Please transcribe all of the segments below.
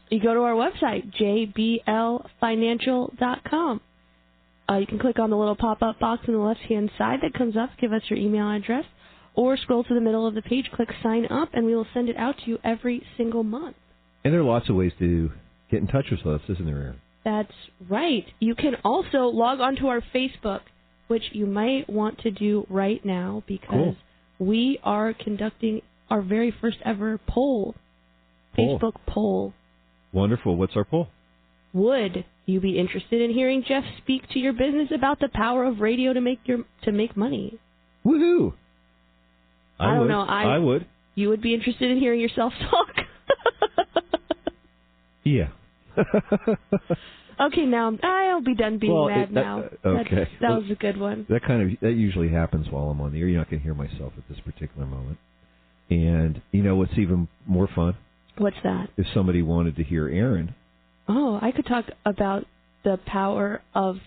You go to our website, jblfinancial.com. You can click on the little pop-up box on the left-hand side that comes up, give us your email address, or scroll to the middle of the page, click Sign Up, and we will send it out to you every single month. And there are lots of ways to get in touch with us, isn't there, Aaron? That's right. You can also log onto our Facebook, which you might want to do right now because we are conducting our very first ever Facebook poll. Wonderful. What's our poll? Would you be interested in hearing Jeff speak to your business about the power of radio to make money? Woohoo! I don't know. I would. You would be interested in hearing yourself talk? Yeah. Okay, now I'll be done being mad now. Okay. That was a good one. That usually happens while I'm on the air. You're not going to hear myself at this particular moment. And you know what's even more fun? What's that? If somebody wanted to hear Aaron. Oh, I could talk about the power of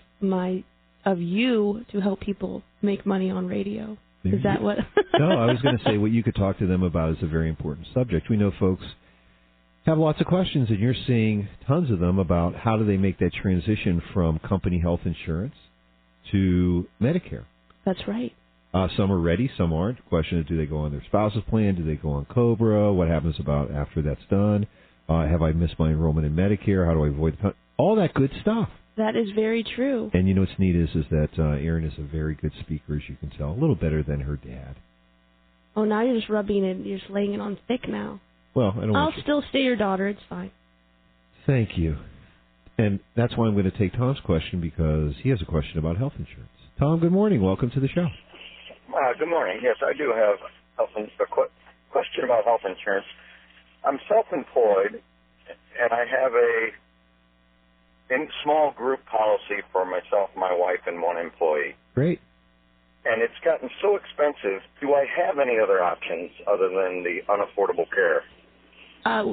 you to help people make money on radio. Is that what? No, I was going to say what you could talk to them about is a very important subject. We know folks have lots of questions, and you're seeing tons of them about how do they make that transition from company health insurance to Medicare. That's right. Some are ready, some aren't. The question is, do they go on their spouse's plan? Do they go on COBRA? What happens about after that's done? Have I missed my enrollment in Medicare? How do I avoid all that good stuff? That is very true. And you know what's neat is that Erin is a very good speaker, as you can tell, a little better than her dad. Oh, now you're just rubbing it, you're just laying it on thick now. Well, I'll still stay your daughter. It's fine. Thank you. And that's why I'm going to take Tom's question, because he has a question about health insurance. Tom, good morning. Welcome to the show. Good morning. Yes, I do have a question about health insurance. I'm self-employed, and I have a small group policy for myself, my wife, and one employee. Great. And it's gotten so expensive. Do I have any other options other than the unaffordable care?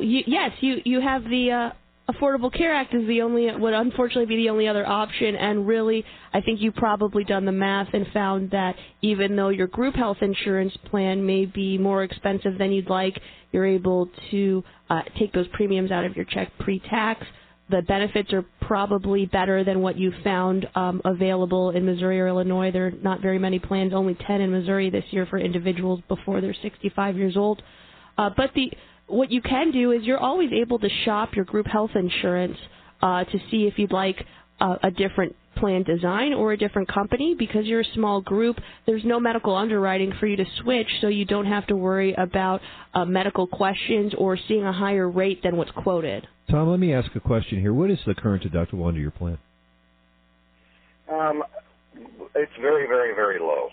Yes, you have the Affordable Care Act would unfortunately be the only other option, and really, I think you've probably done the math and found that even though your group health insurance plan may be more expensive than you'd like, you're able to take those premiums out of your check pre-tax. The benefits are probably better than what you found available in Missouri or Illinois. There are not very many plans, only 10 in Missouri this year for individuals before they're 65 years old. But what you can do is you're always able to shop your group health insurance to see if you'd like a different plan design or a different company. Because you're a small group, there's no medical underwriting for you to switch, so you don't have to worry about medical questions or seeing a higher rate than what's quoted. Tom, let me ask a question here. What is the current deductible under your plan? It's very, very, very low.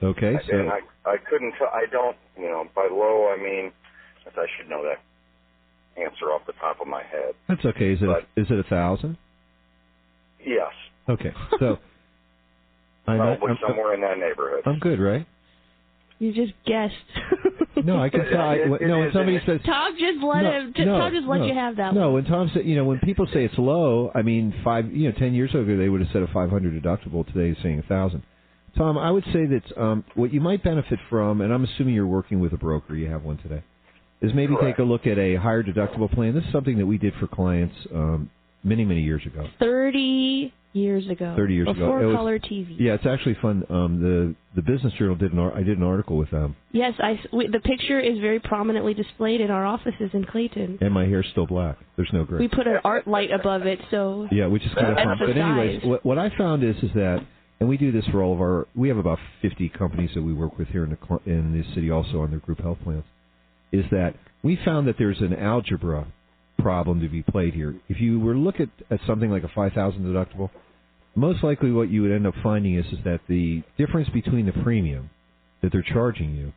Okay. So and I couldn't, I don't, by low I mean, I should know that answer off the top of my head. That's okay. Is it 1,000? Yes. Okay. So probably somewhere in that neighborhood. I'm good, right? You just guessed. No, I can tell. When somebody says Tom just let you have that. No, when Tom said, when people say it's low, I mean 10 years ago they would have said a 500 deductible. Today is saying 1,000. Tom, I would say that what you might benefit from, and I'm assuming you're working with a broker, you have one today, is maybe Correct. Take a look at a higher deductible plan. This is something that we did for clients many, many years ago. 30 years ago. Before color TV. Yeah, it's actually fun. The Business Journal I did an article with them. Yes, the picture is very prominently displayed in our offices in Clayton. And my hair's still black. There's no gray. We put an art light above it, so yeah, which is kind of fun. But anyways, what I found is that, and we do this for all of we have about 50 companies that we work with here in the city also on their group health plans, is that we found that there's an algebra problem to be played here. If you were to look at something like a 5,000 deductible, most likely what you would end up finding is that the difference between the premium that they're charging you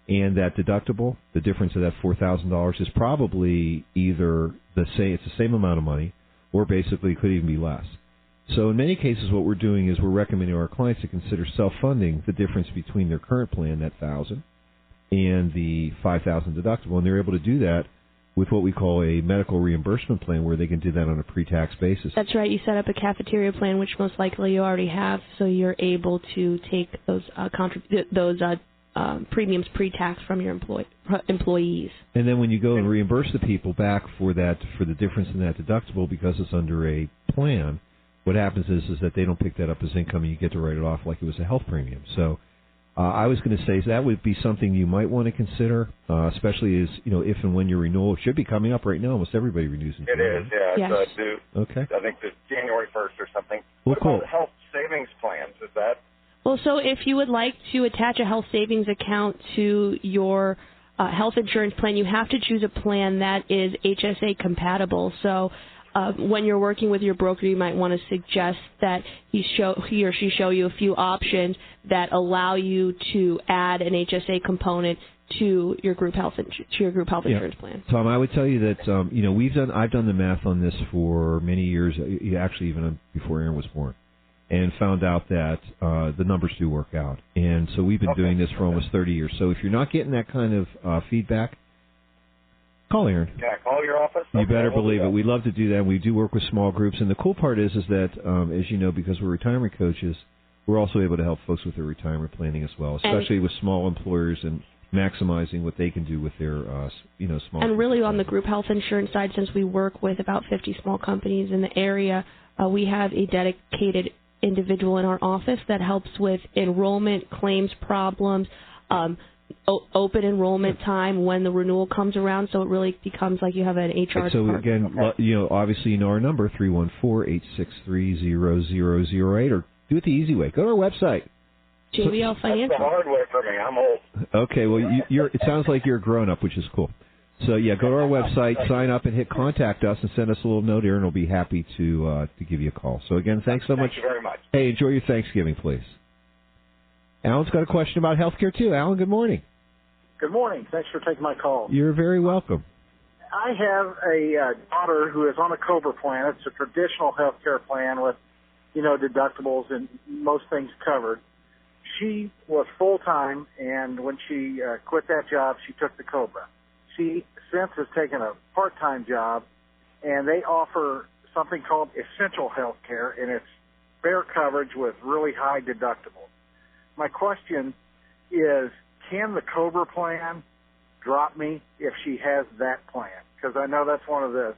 and that deductible, the difference of that $4,000 is probably either it's the same amount of money, or basically could even be less. So in many cases what we're doing is we're recommending our clients to consider self-funding the difference between their current plan, that $1,000, and the $5,000 deductible, and they're able to do that with what we call a medical reimbursement plan, where they can do that on a pre-tax basis. That's right. You set up a cafeteria plan, which most likely you already have, so you're able to take those premiums pre-tax from your employees. And then when you go and reimburse the people back for the difference in that deductible because it's under a plan, what happens is that they don't pick that up as income and you get to write it off like it was a health premium. So I was going to say that would be something you might want to consider, especially as, if and when your renewal should be coming up right now. Almost everybody renews in January. It is, yeah. Yes. It's due. Okay. I think it's January 1st or something. Well, what cool. about health savings plans? Is that? Well, so if you would like to attach a health savings account to your health insurance plan, you have to choose a plan that is HSA compatible. So when you're working with your broker, you might want to suggest that he or she show you a few options that allow you to add an HSA component to your group health insurance plan. Tom, I would tell you that I've done the math on this for many years, actually even before Aaron was born, and found out that the numbers do work out. And so we've been doing this for almost 30 years. So if you're not getting that kind of feedback, call Aaron. Yeah, call your office. You better believe it. We love to do that. We do work with small groups. And the cool part is that, as you know, because we're retirement coaches, we're also able to help folks with their retirement planning as well, especially with small employers and maximizing what they can do with their, small. And really on the group health insurance side, since we work with about 50 small companies in the area, we have a dedicated individual in our office that helps with enrollment, claims problems, open enrollment time when the renewal comes around, so it really becomes like you have an HR department. So again, obviously you know our number, 314-863-0008, or do it the easy way. Go to our website. JBL Financial. That's the hard way for me. I'm old. Okay, well, it sounds like you're a grown-up, which is cool. So, yeah, go to our website, sign up, and hit contact us, and send us a little note here, and we'll be happy to give you a call. So, again, thanks so much. Thank you very much. Hey, enjoy your Thanksgiving, please. Alan's got a question about healthcare, too. Alan, good morning. Good morning. Thanks for taking my call. You're very welcome. I have a daughter who is on a COBRA plan. It's a traditional healthcare plan with, deductibles and most things covered. She was full-time, and when she quit that job, she took the COBRA. She since has taken a part-time job, and they offer something called essential health care, and it's fair coverage with really high deductibles. My question is, can the COBRA plan drop me if she has that plan? Because I know that's one of the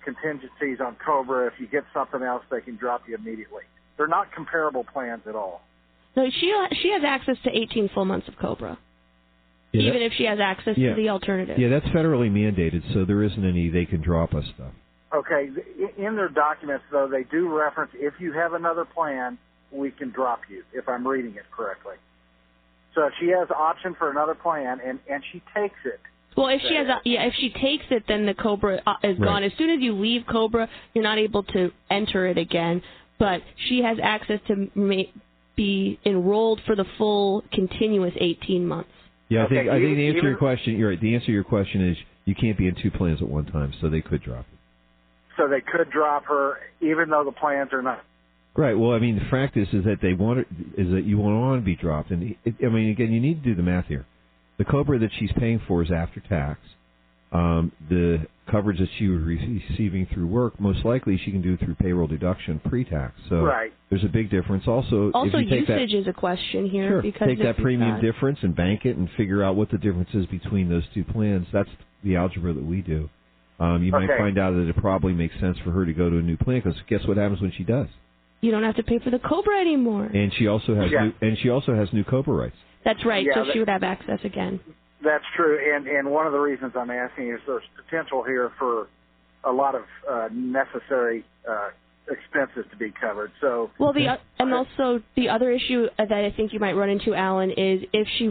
contingencies on COBRA. If you get something else, they can drop you immediately. They're not comparable plans at all. No, she has access to 18 full months of COBRA. Yeah, even if she has access to the alternative. Yeah, that's federally mandated, so there isn't any they can drop us stuff. Okay. In their documents, though, they do reference if you have another plan, we can drop you, if I'm reading it correctly. So if she has the option for another plan and she takes it. Well, if she takes it, then the COBRA is gone. As soon as you leave COBRA, you're not able to enter it again. But she has access to be enrolled for the full continuous 18 months. Yeah, I think the answer to your question, you're right. The answer to your question is you can't be in two plans at one time, so they could drop you. So they could drop her, even though the plans are not. Right. Well, I mean, the fact is that you want to be dropped, and again, you need to do the math here. The COBRA that she's paying for is after tax. The coverage that she was receiving through work, most likely she can do through payroll deduction pre-tax. So there's a big difference. Also, if you take usage is a question here. Sure. Because take that premium difference and bank it and figure out what the difference is between those two plans. That's the algebra that we do. You might find out that it probably makes sense for her to go to a new plan, because guess what happens when she does? You don't have to pay for the COBRA anymore. And she also has new COBRA rights. That's right. Yeah, so she would have access again. That's true, and one of the reasons I'm asking is there's potential here for a lot of necessary expenses to be covered. So also the other issue that I think you might run into, Alan, is if she